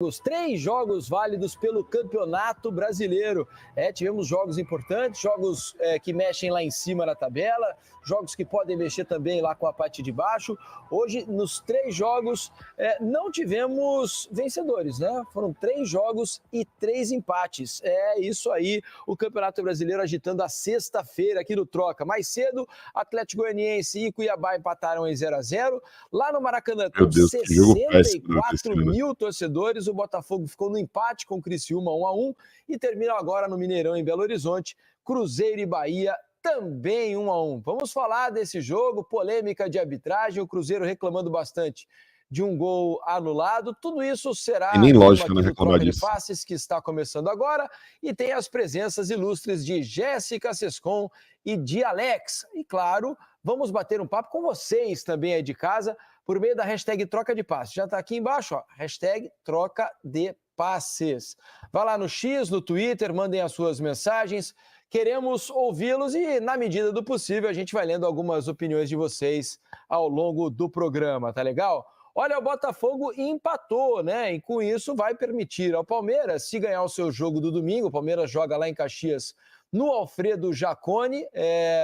Os 3 jogos válidos pelo Campeonato Brasileiro. Tivemos jogos importantes, jogos que mexem lá em cima na tabela, jogos que podem mexer também lá com a parte de baixo. Hoje, nos 3 jogos, não tivemos vencedores, né? Foram 3 jogos e 3 empates. É isso aí, o Campeonato Brasileiro agitando a sexta-feira aqui no Troca. Mais cedo, Atlético Goianiense e Cuiabá empataram em 0-0. Lá no Maracanã, com 64 mil torcedores, o Botafogo ficou no empate com o Criciúma 1-1 e termina agora no Mineirão, em Belo Horizonte, Cruzeiro e Bahia também 1-1. Vamos falar desse jogo, polêmica de arbitragem, o Cruzeiro reclamando bastante de um gol anulado. Tudo isso será nem lógica, né, reclamar disso. Troca de Passes, que está começando agora, e tem as presenças ilustres de Jéssica Sescon e de Alex. E claro, vamos bater um papo com vocês também aí de casa, por meio da hashtag Troca de Passes. Já está aqui embaixo, ó, hashtag Troca de Passes. Vá lá no X, no Twitter, mandem as suas mensagens. Queremos ouvi-los e, na medida do possível, a gente vai lendo algumas opiniões de vocês ao longo do programa, tá legal? Olha, o Botafogo empatou, né? E com isso vai permitir ao Palmeiras, se ganhar o seu jogo do domingo, o Palmeiras joga lá em Caxias no Alfredo Jaconi,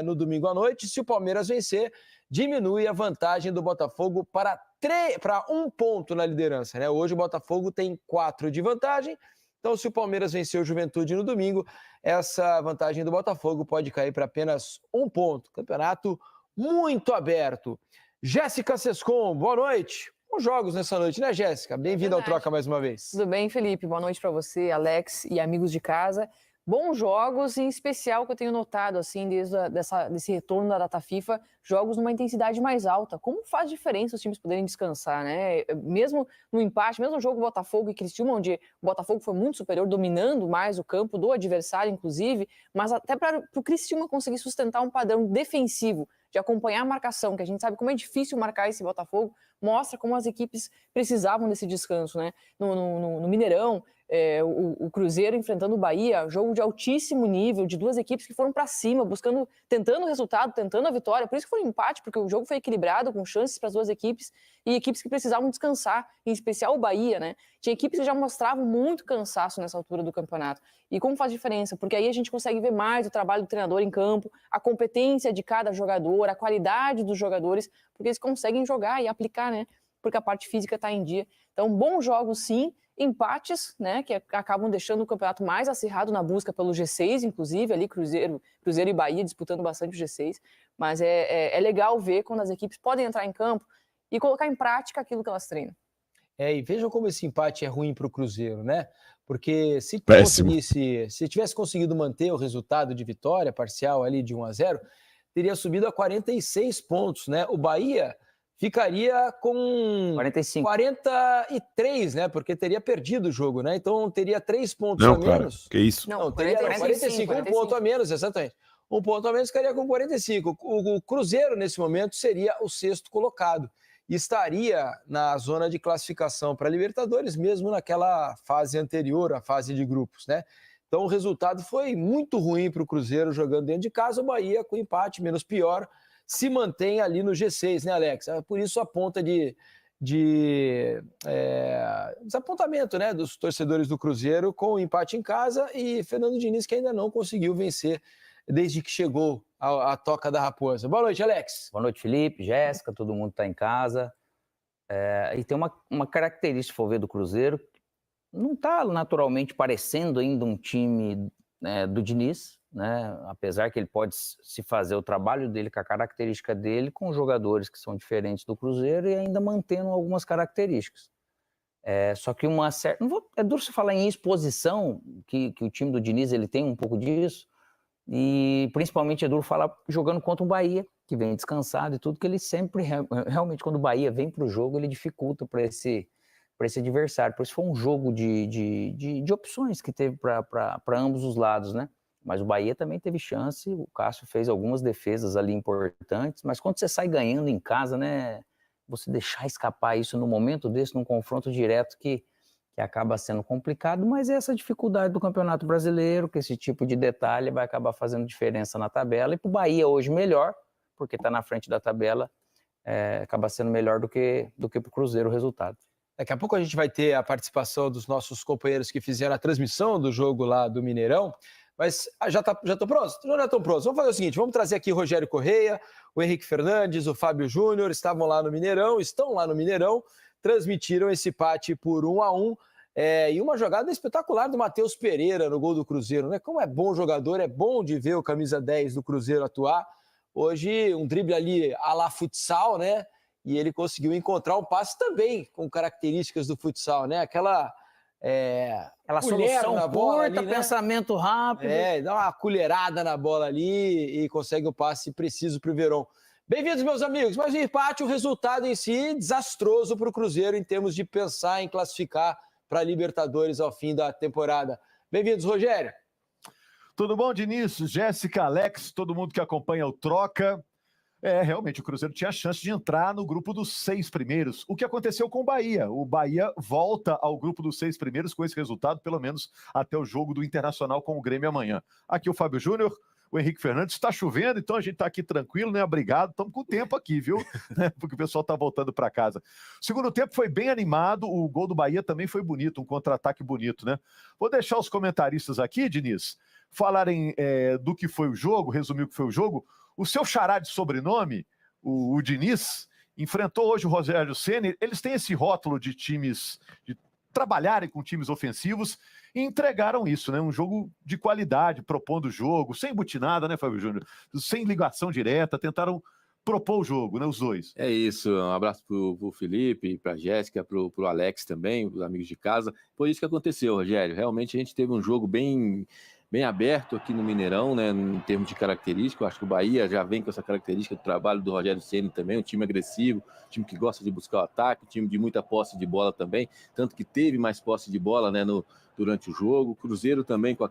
no domingo à noite. Se o Palmeiras vencer, diminui a vantagem do Botafogo para 1 ponto na liderança, né? Hoje o Botafogo tem 4 de vantagem, então se o Palmeiras vencer o Juventude no domingo, essa vantagem do Botafogo pode cair para apenas 1 ponto. Campeonato muito aberto. Jéssica Sescon, boa noite. Bons jogos nessa noite, né, Jéssica? Bem-vinda ao Troca mais uma vez. Tudo bem, Felipe? Boa noite para você, Alex e amigos de casa. Bons jogos, em especial que eu tenho notado, assim, desde desse retorno da data FIFA, jogos numa intensidade mais alta. Como faz diferença os times poderem descansar, né? Mesmo no empate, mesmo no jogo Botafogo e Criciúma, onde o Botafogo foi muito superior, dominando mais o campo do adversário, inclusive, mas até para o Criciúma conseguir sustentar um padrão defensivo, de acompanhar a marcação, que a gente sabe como é difícil marcar esse Botafogo, mostra como as equipes precisavam desse descanso, né? No Mineirão, o Cruzeiro enfrentando o Bahia, jogo de altíssimo nível, de 2 equipes que foram para cima, tentando o resultado, tentando a vitória, por isso que foi um empate, porque o jogo foi equilibrado, com chances para as 2 equipes, e equipes que precisavam descansar, em especial o Bahia, né? Tinha equipes que já mostravam muito cansaço nessa altura do campeonato. E como faz diferença? Porque aí a gente consegue ver mais o trabalho do treinador em campo, a competência de cada jogador, a qualidade dos jogadores, porque eles conseguem jogar e aplicar, né? Porque a parte física está em dia. Então, bons jogos sim, empates, né? Que acabam deixando o campeonato mais acirrado na busca pelo G6, inclusive, ali Cruzeiro e Bahia disputando bastante o G6. Mas é legal ver quando as equipes podem entrar em campo e colocar em prática aquilo que elas treinam. E vejam como esse empate é ruim para o Cruzeiro, né? Porque se tivesse conseguido manter o resultado de vitória parcial ali de 1-0, teria subido a 46 pontos, né? O Bahia ficaria com 43, né? Porque teria perdido o jogo, né? Então teria 3 pontos a menos. Cara, que isso? Não, teria 45, 1 ponto a menos, exatamente. 1 ponto a menos ficaria com 45. O Cruzeiro, nesse momento, seria o 6º colocado. Estaria na zona de classificação para a Libertadores, mesmo naquela fase anterior, a fase de grupos, né? Então o resultado foi muito ruim para o Cruzeiro jogando dentro de casa. O Bahia, com empate, menos pior, se mantém ali no G6, né, Alex? Por isso a ponta de desapontamento, né, dos torcedores do Cruzeiro com o empate em casa e Fernando Diniz, que ainda não conseguiu vencer desde que chegou a Toca da Raposa. Boa noite, Alex. Boa noite, Felipe, Jéssica, todo mundo está em casa. E tem uma característica, se for ver, do Cruzeiro, não está naturalmente parecendo ainda um time do Diniz, né? Apesar que ele pode se fazer o trabalho dele com a característica dele, com jogadores que são diferentes do Cruzeiro e ainda mantendo algumas características. Só que é duro se falar em exposição, que o time do Diniz ele tem um pouco disso, e principalmente é duro falar jogando contra o Bahia, que vem descansado e tudo, que ele sempre, realmente, quando o Bahia vem para o jogo, ele dificulta para esse adversário. Por isso foi um jogo de opções que teve para ambos os lados, né? Mas o Bahia também teve chance, o Cássio fez algumas defesas ali importantes, mas quando você sai ganhando em casa, né, você deixar escapar isso no momento desse, num confronto direto que acaba sendo complicado, mas é essa dificuldade do Campeonato Brasileiro, que esse tipo de detalhe vai acabar fazendo diferença na tabela, e para o Bahia hoje melhor, porque está na frente da tabela, acaba sendo melhor do que para o Cruzeiro o resultado. Daqui a pouco a gente vai ter a participação dos nossos companheiros que fizeram a transmissão do jogo lá do Mineirão. Mas já estão prontos? Já estão prontos. Vamos fazer o seguinte, vamos trazer aqui o Rogério Correia, o Henrique Fernandes, o Fábio Júnior, estavam lá no Mineirão, estão lá no Mineirão, transmitiram esse empate por 1-1. E uma jogada espetacular do Matheus Pereira no gol do Cruzeiro, né? Como é bom jogador, é bom de ver o camisa 10 do Cruzeiro atuar. Hoje, um drible ali à la futsal, né? E ele conseguiu encontrar um passe também com características do futsal, né? Aquela solução na bola curta, ali, né? Pensamento rápido. Dá uma colherada na bola ali e consegue o passe preciso para o Verón. Bem-vindos, meus amigos. Mas o empate, o resultado em si, desastroso para o Cruzeiro em termos de pensar em classificar para a Libertadores ao fim da temporada. Bem-vindos, Rogério. Tudo bom, Diniz, Jéssica, Alex, todo mundo que acompanha o Troca. Realmente, o Cruzeiro tinha a chance de entrar no grupo dos 6 primeiros. O que aconteceu com o Bahia? O Bahia volta ao grupo dos 6 primeiros com esse resultado, pelo menos até o jogo do Internacional com o Grêmio amanhã. Aqui o Fábio Júnior, o Henrique Fernandes. Está chovendo, então a gente está aqui tranquilo, né? Obrigado. Estamos com tempo aqui, viu? Porque o pessoal está voltando para casa. O segundo tempo foi bem animado. O gol do Bahia também foi bonito, um contra-ataque bonito, né? Vou deixar os comentaristas aqui, Diniz, falarem do que foi o jogo, resumir o que foi o jogo. O seu xará de sobrenome, o Diniz, enfrentou hoje o Rogério Ceni. Eles têm esse rótulo de times, de trabalharem com times ofensivos, e entregaram isso, né? Um jogo de qualidade, propondo o jogo, sem butinada, né, Fábio Júnior? Sem ligação direta, tentaram propor o jogo, né, os dois. É isso, um abraço pro Felipe, pra Jéssica, pro Alex também, os amigos de casa. Foi isso que aconteceu, Rogério. Realmente a gente teve um jogo bem aberto aqui no Mineirão, né, em termos de característica. Eu acho que o Bahia já vem com essa característica do trabalho do Rogério Ceni também, um time agressivo, um time que gosta de buscar o ataque, um time de muita posse de bola também, tanto que teve mais posse de bola, né, durante o jogo. O Cruzeiro também com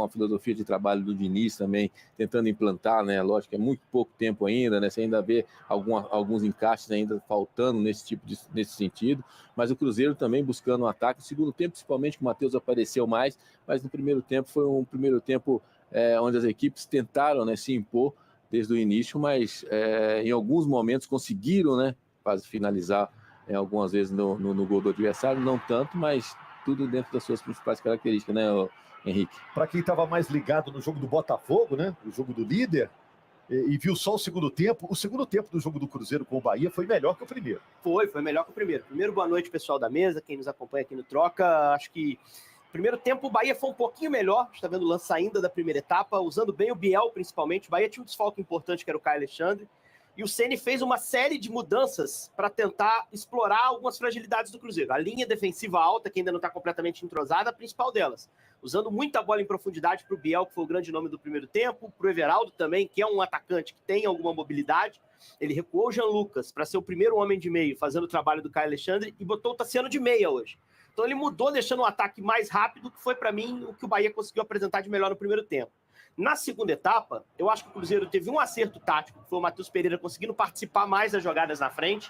a filosofia de trabalho do Diniz também tentando implantar, né? Lógico que é muito pouco tempo ainda, né? Você ainda vê alguns encaixes ainda faltando nesse sentido, mas o Cruzeiro também buscando um ataque. No segundo tempo, principalmente, que o Matheus apareceu mais, mas no primeiro tempo foi um primeiro tempo onde as equipes tentaram, né, se impor desde o início, mas em alguns momentos conseguiram, né, quase finalizar algumas vezes no gol do adversário, não tanto, mas tudo dentro das suas principais características, né, Henrique? Para quem estava mais ligado no jogo do Botafogo, né, o jogo do líder, e viu só o segundo tempo do jogo do Cruzeiro com o Bahia foi melhor que o primeiro. Foi melhor que o primeiro. Primeiro, boa noite, pessoal da mesa, quem nos acompanha aqui no Troca. Acho que primeiro tempo o Bahia foi um pouquinho melhor, a gente está vendo o lance ainda da primeira etapa, usando bem o Biel principalmente. O Bahia tinha um desfalque importante, que era o Caio Alexandre, e o Ceni fez uma série de mudanças para tentar explorar algumas fragilidades do Cruzeiro. A linha defensiva alta, que ainda não está completamente entrosada, a principal delas. Usando muita bola em profundidade para o Biel, que foi o grande nome do primeiro tempo, para o Everaldo também, que é um atacante que tem alguma mobilidade. Ele recuou o Jean Lucas para ser o primeiro homem de meio, fazendo o trabalho do Caio Alexandre, e botou o Tassiano de meia hoje. Então ele mudou, deixando um ataque mais rápido, que foi, para mim, o que o Bahia conseguiu apresentar de melhor no primeiro tempo. Na segunda etapa, eu acho que o Cruzeiro teve um acerto tático, que foi o Matheus Pereira conseguindo participar mais das jogadas na frente,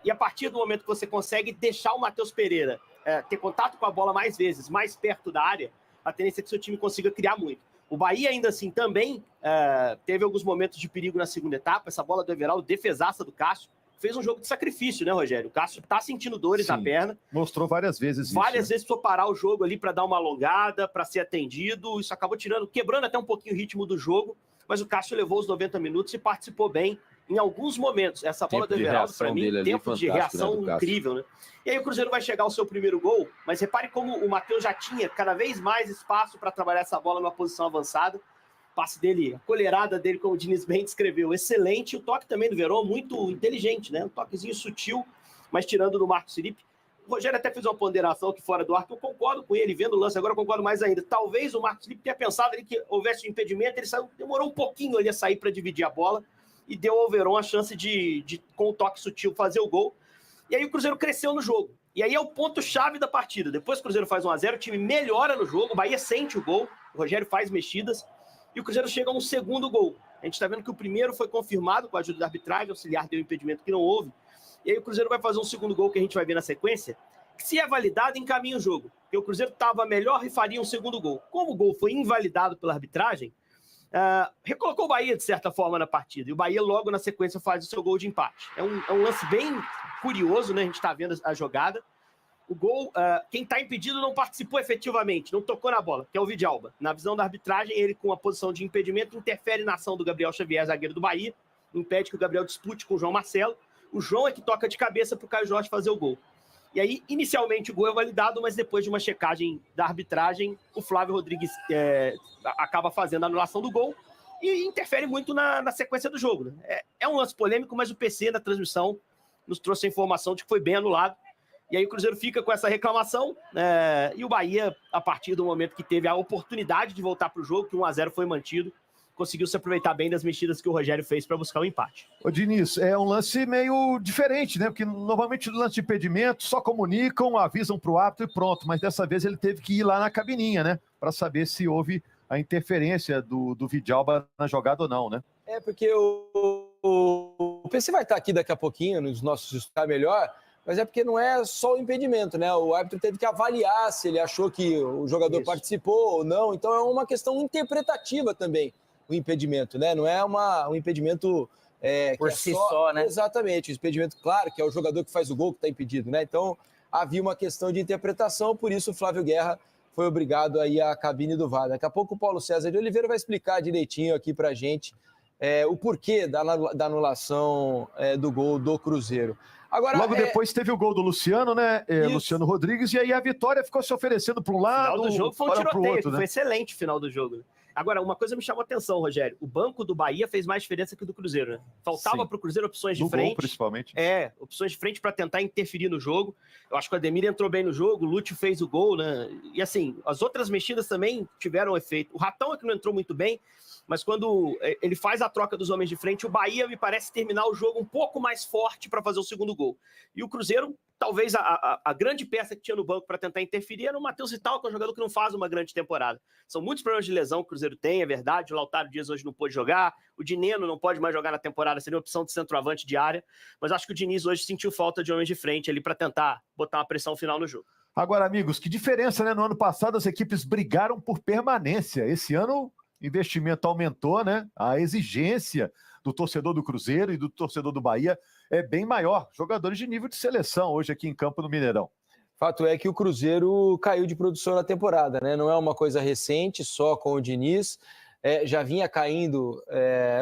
e a partir do momento que você consegue deixar o Matheus Pereira ter contato com a bola mais vezes, mais perto da área, a tendência é que seu time consiga criar muito. O Bahia, ainda assim, também teve alguns momentos de perigo na segunda etapa. Essa bola do Everaldo, defesaça do Cássio, fez um jogo de sacrifício, né, Rogério? O Cássio tá sentindo dores na perna. Mostrou várias vezes Várias vezes precisou parar o jogo ali para dar uma alongada, para ser atendido. Isso acabou quebrando até um pouquinho o ritmo do jogo, mas o Cássio levou os 90 minutos e participou bem em alguns momentos. Essa bola do Everaldo, para mim, tempo de reação incrível, né? E aí o Cruzeiro vai chegar ao seu primeiro gol, mas repare como o Matheus já tinha cada vez mais espaço para trabalhar essa bola numa posição avançada. O passe dele, a colherada dele, como o Diniz bem descreveu, excelente. O toque também do Verón, muito inteligente, né? Um toquezinho sutil, mas tirando do Marcos Felipe. O Rogério até fez uma ponderação aqui fora do ar, que eu concordo com ele, vendo o lance, agora eu concordo mais ainda. Talvez o Marcos Felipe tenha pensado ali que houvesse um impedimento, ele saiu, demorou um pouquinho ali a sair para dividir a bola e deu ao Verón a chance de, com o toque sutil, fazer o gol. E aí o Cruzeiro cresceu no jogo. E aí é o ponto-chave da partida. Depois que o Cruzeiro faz 1-0, o time melhora no jogo, o Bahia sente o gol, o Rogério faz mexidas, e o Cruzeiro chega a um segundo gol. A gente está vendo que o primeiro foi confirmado com a ajuda da arbitragem, o auxiliar deu impedimento que não houve. E aí o Cruzeiro vai fazer um segundo gol que a gente vai ver na sequência, que se é validado, encaminha o jogo. Porque o Cruzeiro estava melhor e faria um segundo gol. Como o gol foi invalidado pela arbitragem, recolocou o Bahia, de certa forma, na partida. E o Bahia, logo na sequência, faz o seu gol de empate. É um lance bem curioso, né? A gente está vendo a jogada. O gol, quem está impedido não participou efetivamente, não tocou na bola, que é o Vidalba. Na visão da arbitragem, ele com a posição de impedimento interfere na ação do Gabriel Xavier, zagueiro do Bahia, impede que o Gabriel dispute com o João Marcelo. O João é que toca de cabeça para o Caio Jorge fazer o gol. E aí, inicialmente, o gol é validado, mas depois de uma checagem da arbitragem, o Flávio Rodrigues acaba fazendo a anulação do gol e interfere muito na sequência do jogo. Né? É um lance polêmico, mas o PC na transmissão nos trouxe a informação de que foi bem anulado. E aí o Cruzeiro fica com essa reclamação, e o Bahia, a partir do momento que teve a oportunidade de voltar para o jogo, que 1-0 foi mantido, conseguiu se aproveitar bem das mexidas que o Rogério fez para buscar o empate. Ô Diniz, é um lance meio diferente, né? Porque normalmente no lance de impedimento só comunicam, avisam para o árbitro e pronto. Mas dessa vez ele teve que ir lá na cabininha, né? Para saber se houve a interferência do Vidalba na jogada ou não, né? É porque o PC vai estar aqui daqui a pouquinho, nos nossos estudos melhor, mas é porque não é só o impedimento, né? O árbitro teve que avaliar se ele achou que o jogador participou ou não. Então é uma questão interpretativa também, o impedimento, né? Não é um impedimento... por si só, né? Exatamente, o impedimento, claro, que é o jogador que faz o gol que está impedido, né? Então havia uma questão de interpretação, por isso o Flávio Guerra foi obrigado a ir à cabine do VAR. Daqui a pouco o Paulo César de Oliveira vai explicar direitinho aqui pra gente o porquê da anulação do gol do Cruzeiro. Agora, logo depois teve o gol do Luciano, né? Luciano Rodrigues, e aí a Vitória ficou se oferecendo para um lado, o final do jogo foi um tiroteio, outro, né? Foi excelente o final do jogo. Agora, uma coisa me chamou a atenção, Rogério. O banco do Bahia fez mais diferença que o do Cruzeiro, né? Faltava para o Cruzeiro opções de frente. Gol, principalmente. Opções de frente para tentar interferir no jogo. Eu acho que o Ademir entrou bem no jogo, o Lúcio fez o gol, né? E assim, as outras mexidas também tiveram efeito. O Ratão é que não entrou muito bem, mas quando ele faz a troca dos homens de frente, o Bahia me parece terminar o jogo um pouco mais forte para fazer o segundo gol. E o Cruzeiro, talvez a grande peça que tinha no banco para tentar interferir era o Matheus Vital, que é um jogador que não faz uma grande temporada. São muitos problemas de lesão que o Cruzeiro tem, é verdade. O Lautaro Dias hoje não pôde jogar, o Dineno não pode mais jogar na temporada, seria uma opção de centroavante de área, mas acho que o Diniz hoje sentiu falta de homens de frente ali para tentar botar uma pressão final no jogo. Agora, amigos, que diferença, né? No ano passado as equipes brigaram por permanência. Esse ano o investimento aumentou, né? A exigência do torcedor do Cruzeiro e do torcedor do Bahia é bem maior. Jogadores de nível de seleção hoje aqui em campo no Mineirão. Fato é que o Cruzeiro caiu de produção na temporada, né? Não é uma coisa recente, só com o Diniz. Já vinha caindo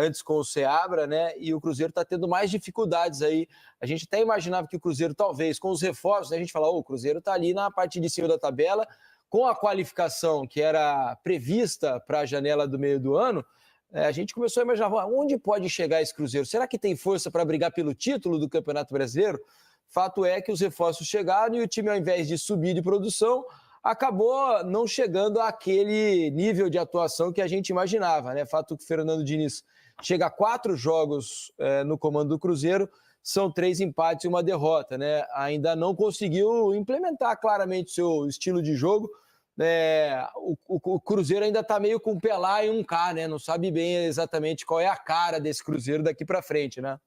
antes com o Seabra, né? E o Cruzeiro está tendo mais dificuldades aí. A gente até imaginava que o Cruzeiro, talvez, com os reforços, né? A gente fala, o Cruzeiro está ali na parte de cima da tabela, com a qualificação que era prevista para a janela do meio do ano. A gente começou a imaginar, onde pode chegar esse Cruzeiro? Será que tem força para brigar pelo título do Campeonato Brasileiro? Fato é que os reforços chegaram e o time, ao invés de subir de produção, acabou não chegando àquele nível de atuação que a gente imaginava, né? Fato que o Fernando Diniz chega a 4 jogos no comando do Cruzeiro, são 3 empates e uma derrota, né? Ainda não conseguiu implementar claramente o seu estilo de jogo. O Cruzeiro ainda está meio com um pé lá e um cá, né? Não sabe bem exatamente qual é a cara desse Cruzeiro daqui para frente, né?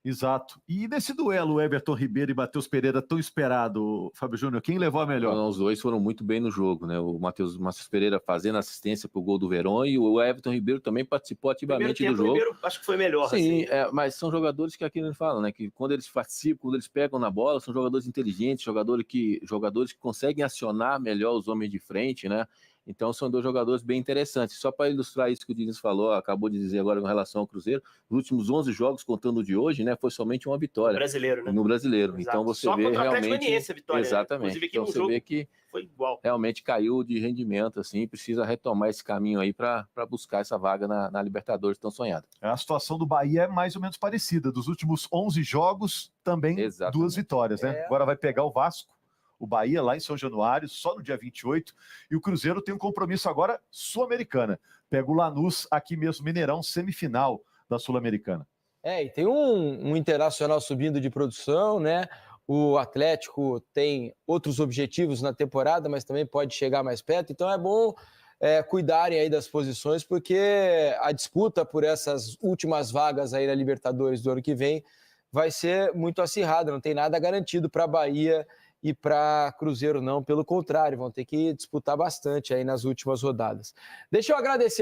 Exato. E nesse duelo, Everton Ribeiro e Matheus Pereira, tão esperado, Fábio Júnior, quem levou a melhor? Os dois foram muito bem no jogo, né? O Matheus Pereira fazendo assistência para o gol do Verón e o Everton Ribeiro também participou ativamente do jogo. O Ribeiro acho que foi melhor. Sim, assim. Mas são jogadores que aqui eles falam, né? Que quando eles participam, quando eles pegam na bola, são jogadores inteligentes, jogadores que conseguem acionar melhor os homens de frente, né? Então são 2 jogadores bem interessantes. Só para ilustrar isso que o Diniz falou, acabou de dizer agora com relação ao Cruzeiro, nos últimos 11 jogos, contando o de hoje, né, foi somente uma vitória. No Brasileiro, né? No Brasileiro. Exato. Então você só vê contra o realmente... Goianiense a vitória. Exatamente. Né? Então você vê que foi igual. Realmente caiu de rendimento, assim, precisa retomar esse caminho aí para buscar essa vaga na Libertadores tão sonhada. A situação do Bahia é mais ou menos parecida. Dos últimos 11 jogos, também Exatamente. 2 vitórias, né? Agora vai pegar o Vasco, o Bahia lá em São Januário, só no dia 28, e o Cruzeiro tem um compromisso agora Sul-Americana. Pega o Lanús aqui mesmo, Mineirão, semifinal da Sul-Americana. E tem um Internacional subindo de produção, né? O Atlético tem outros objetivos na temporada, mas também pode chegar mais perto, então é bom cuidarem aí das posições, porque a disputa por essas últimas vagas aí na Libertadores do ano que vem vai ser muito acirrada, não tem nada garantido para Bahia e para Cruzeiro não, pelo contrário, vão ter que disputar bastante aí nas últimas rodadas. Deixa eu agradecer aqui